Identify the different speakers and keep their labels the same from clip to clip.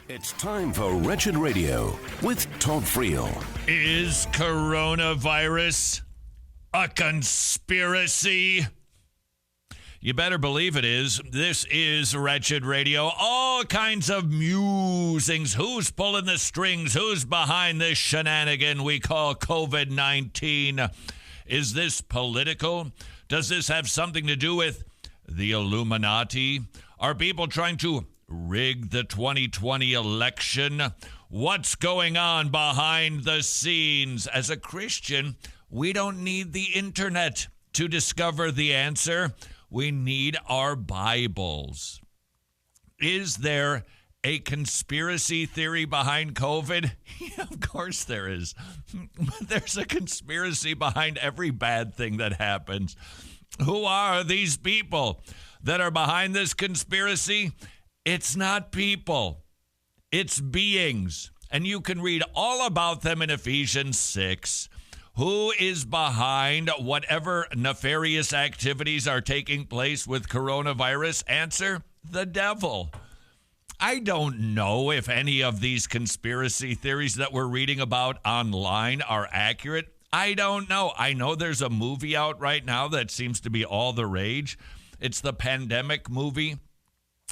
Speaker 1: It's time for Wretched Radio with Todd Friel.
Speaker 2: Is coronavirus a conspiracy? You better believe it is. This is Wretched Radio. All kinds of musings. Who's pulling the strings? Who's behind this shenanigan we call COVID-19? Is this political? Does this have something to do with the Illuminati? Are people trying to rig the 2020 election? What's going on behind the scenes? As a Christian, we don't need the internet to discover the answer. We need our Bibles. Is there a conspiracy theory behind COVID? Yeah, of course there is. There's a conspiracy behind every bad thing that happens. Who are these people that are behind this conspiracy? It's not people. It's beings. And you can read all about them in Ephesians 6. Who is behind whatever nefarious activities are taking place with coronavirus? Answer: the devil. I don't know if any of these conspiracy theories that we're reading about online are accurate. I don't know. I know there's a movie out right now that seems to be all the rage. It's the pandemic movie.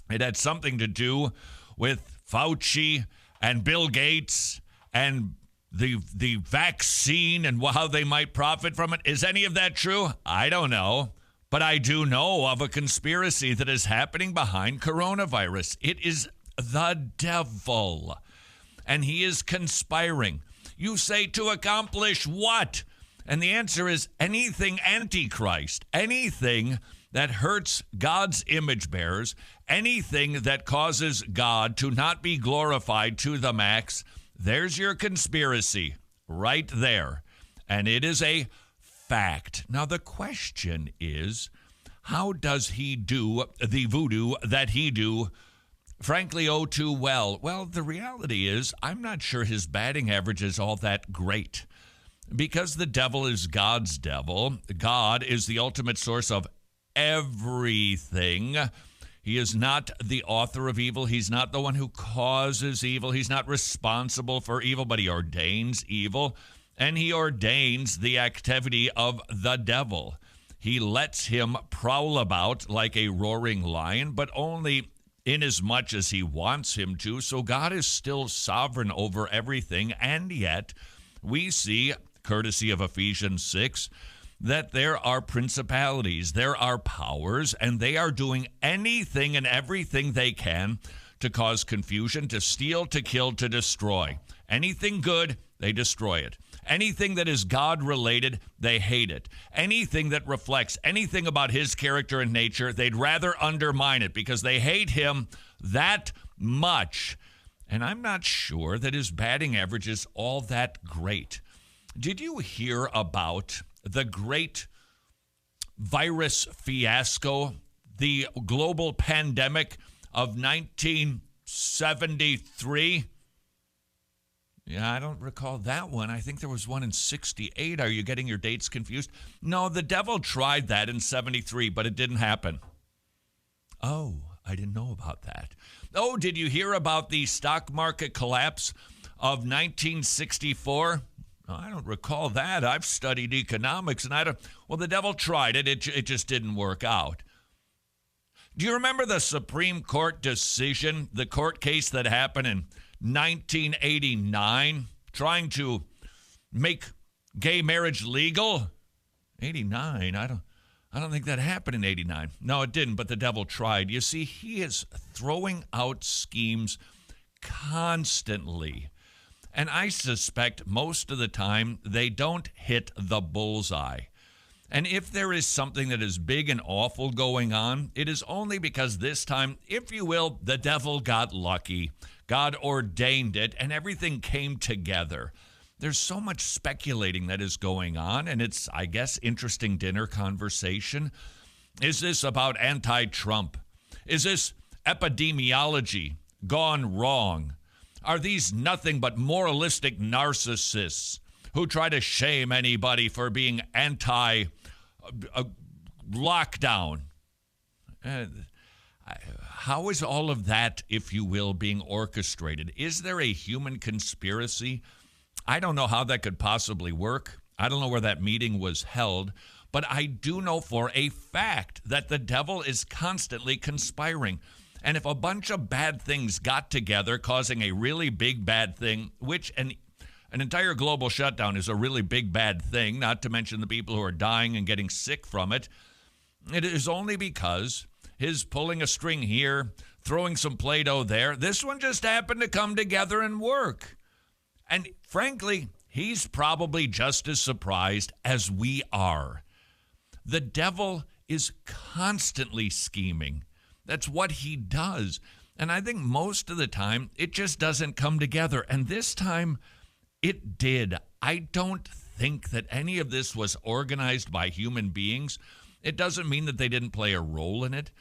Speaker 2: It had something to do with Fauci and Bill Gates and the vaccine and how they might profit from it. Is any of that true? I don't know. But I do know of a conspiracy that is happening behind coronavirus. It is the devil. And he is conspiring. You say, to accomplish what? And the answer is anything antichrist. Anything that hurts God's image bearers. Anything that causes God to not be glorified to the max. There's your conspiracy right there. And it is a fact. Now, the question is, how does he do the voodoo that he do, frankly, oh too well? Well, the reality is, I'm not sure his batting average is all that great. Because the devil is God's devil. God is the ultimate source of everything. He is not the author of evil. He's not the one who causes evil. He's not responsible for evil, but he ordains evil. And he ordains the activity of the devil. He lets him prowl about like a roaring lion, but only inasmuch as he wants him to. So God is still sovereign over everything. And yet we see, courtesy of Ephesians 6, that there are principalities, there are powers, and they are doing anything and everything they can to cause confusion, to steal, to kill, to destroy. Anything good, they destroy it. Anything that is God-related, they hate it. Anything that reflects anything about his character and nature, they'd rather undermine it because they hate him that much. And I'm not sure that his batting average is all that great. Did you hear about the great virus fiasco, the global pandemic of 1973? Yeah, I don't recall that one. I think there was one in 68. Are you getting your dates confused? No, the devil tried that in 73, but it didn't happen. Oh, I didn't know about that. Oh, did you hear about the stock market collapse of 1964? I don't recall that. I've studied economics, and well, the devil tried it. It just didn't work out. Do you remember the Supreme Court decision, the court case that happened in 1989, trying to make gay marriage legal? 89, I don't think that happened in 89. No, it didn't, but the devil tried. You see, he is throwing out schemes constantly. And I suspect most of the time they don't hit the bullseye. And if there is something that is big and awful going on, it is only because this time, if you will, the devil got lucky. God ordained it, and everything came together. There's so much speculating that is going on, and it's, I guess, interesting dinner conversation. Is this about anti-Trump? Is this epidemiology gone wrong? Are these nothing but moralistic narcissists who try to shame anybody for being anti-lockdown? how is all of that, if you will, being orchestrated? Is there a human conspiracy? I don't know how that could possibly work. I don't know where that meeting was held, but I do know for a fact that the devil is constantly conspiring. And if a bunch of bad things got together, causing a really big bad thing, which an entire global shutdown is a really big bad thing, not to mention the people who are dying and getting sick from it, it is only because his pulling a string here, throwing some Play-Doh there, this one just happened to come together and work. And frankly, he's probably just as surprised as we are. The devil is constantly scheming. That's what he does. And I think most of the time, it just doesn't come together. And this time, it did. I don't think that any of this was organized by human beings. It doesn't mean that they didn't play a role in it.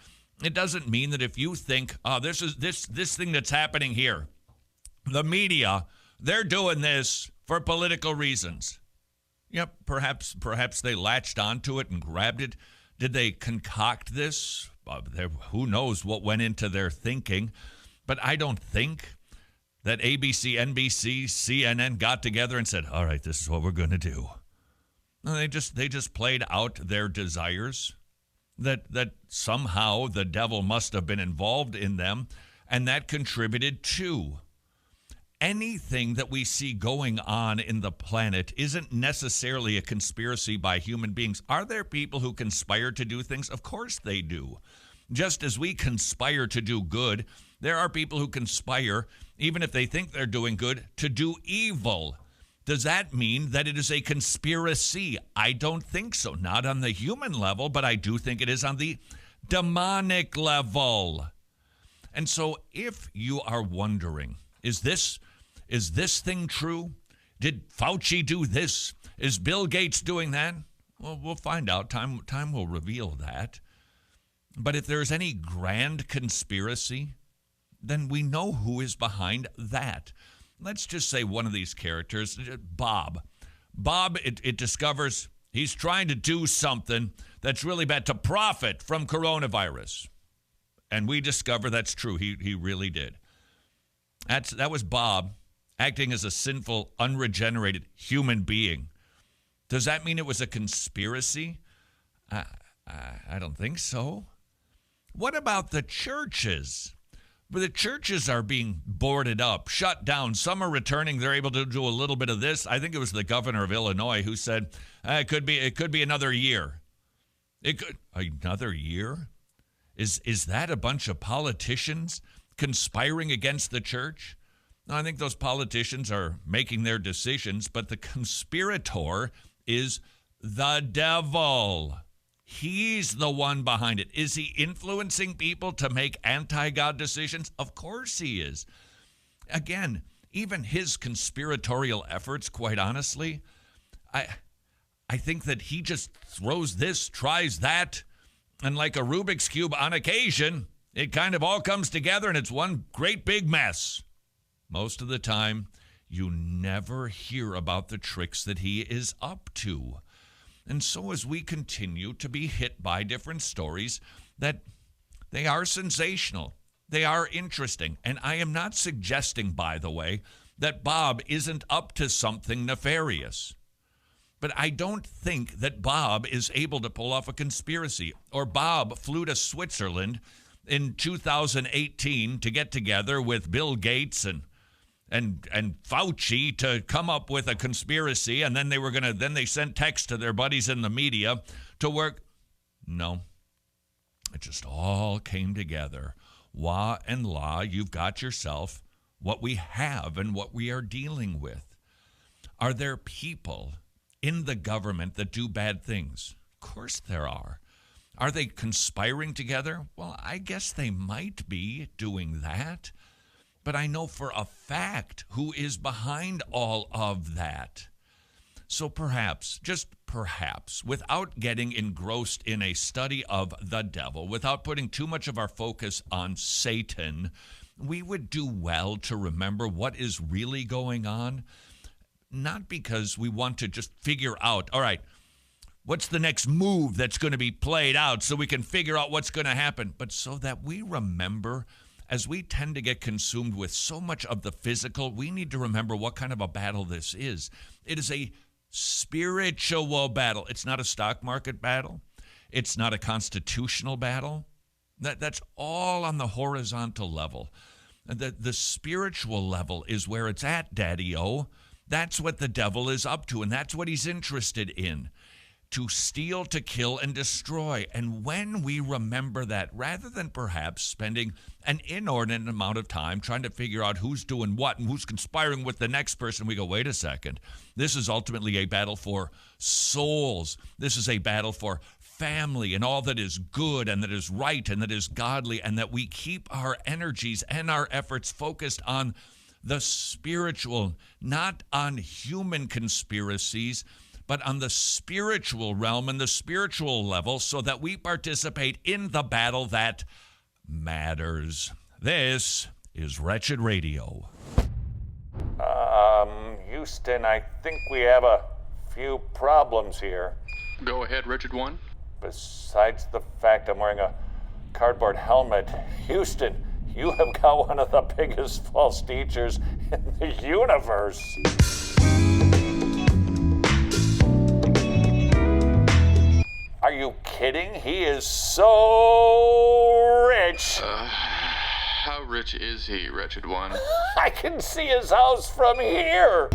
Speaker 2: It doesn't mean that if you think, oh, this thing that's happening here, the media, they're doing this for political reasons. Yep, perhaps they latched onto it and grabbed it. Did they concoct this? Who knows what went into their thinking. But I don't think that ABC, NBC, CNN got together and said, all right, this is what we're going to do. No, they just played out their desires, that somehow the devil must have been involved in them, and that contributed to. Anything that we see going on in the planet isn't necessarily a conspiracy by human beings. Are there people who conspire to do things? Of course they do. Just as we conspire to do good, there are people who conspire, even if they think they're doing good, to do evil. Does that mean that it is a conspiracy? I don't think so. Not on the human level, but I do think it is on the demonic level. And so if you are wondering, is this thing true? Did Fauci do this? Is Bill Gates doing that? Well, we'll find out. Time will reveal that. But if there's any grand conspiracy, then we know who is behind that. Let's just say one of these characters, Bob. Bob, it discovers he's trying to do something that's really bad to profit from coronavirus. And we discover that's true. He really did. That was Bob acting as a sinful, unregenerated human being. Does that mean it was a conspiracy? I don't think so. What about the churches? But the churches are being boarded up, shut down. Some are returning. They're able to do a little bit of this. I think it was the governor of Illinois who said it could be another year. Another year? Is that a bunch of politicians conspiring against the church? No, I think those politicians are making their decisions, but the conspirator is the devil. He's the one behind it. Is he influencing people to make anti-God decisions? Of course he is. Again, even his conspiratorial efforts, quite honestly, I think that he just throws this, tries that, and like a Rubik's Cube on occasion, it kind of all comes together and it's one great big mess. Most of the time, you never hear about the tricks that he is up to. And so as we continue to be hit by different stories, that they are sensational, they are interesting. And I am not suggesting, by the way, that Bob isn't up to something nefarious. But I don't think that Bob is able to pull off a conspiracy. Or Bob flew to Switzerland in 2018 to get together with Bill Gates and Fauci to come up with a conspiracy, and then they sent text to their buddies in the media to work. No, it just all came together. Wah and la, you've got yourself what we have and what we are dealing with. Are there people in the government that do bad things? Of course there are. Are they conspiring together? Well, I guess they might be doing that. But I know for a fact who is behind all of that. So perhaps, just perhaps, without getting engrossed in a study of the devil, without putting too much of our focus on Satan, we would do well to remember what is really going on. Not because we want to just figure out, all right, What's the next move that's going to be played out so we can figure out what's going to happen? But so that we remember, as we tend to get consumed with so much of the physical, we need to remember what kind of a battle this is. It is a spiritual battle. It's not a stock market battle. It's not a constitutional battle. That's all on the horizontal level. The spiritual level is where it's at, Daddy-O. That's what the devil is up to, and that's what he's interested in. To steal, to kill, and destroy. And when we remember that, rather than perhaps spending an inordinate amount of time trying to figure out who's doing what and who's conspiring with the next person, we go, wait a second. This is ultimately a battle for souls. This is a battle for family and all that is good and that is right and that is godly, and that we keep our energies and our efforts focused on the spiritual, not on human conspiracies, but on the spiritual realm and the spiritual level, so that we participate in the battle that matters. This is Wretched Radio.
Speaker 3: Houston, I think we have a few problems here.
Speaker 4: Go ahead, Wretched One.
Speaker 3: Besides the fact I'm wearing a cardboard helmet, Houston, you have got one of the biggest false teachers in the universe. Are you kidding? He is so rich.
Speaker 4: How rich is he, Wretched One?
Speaker 3: I can see his house from here.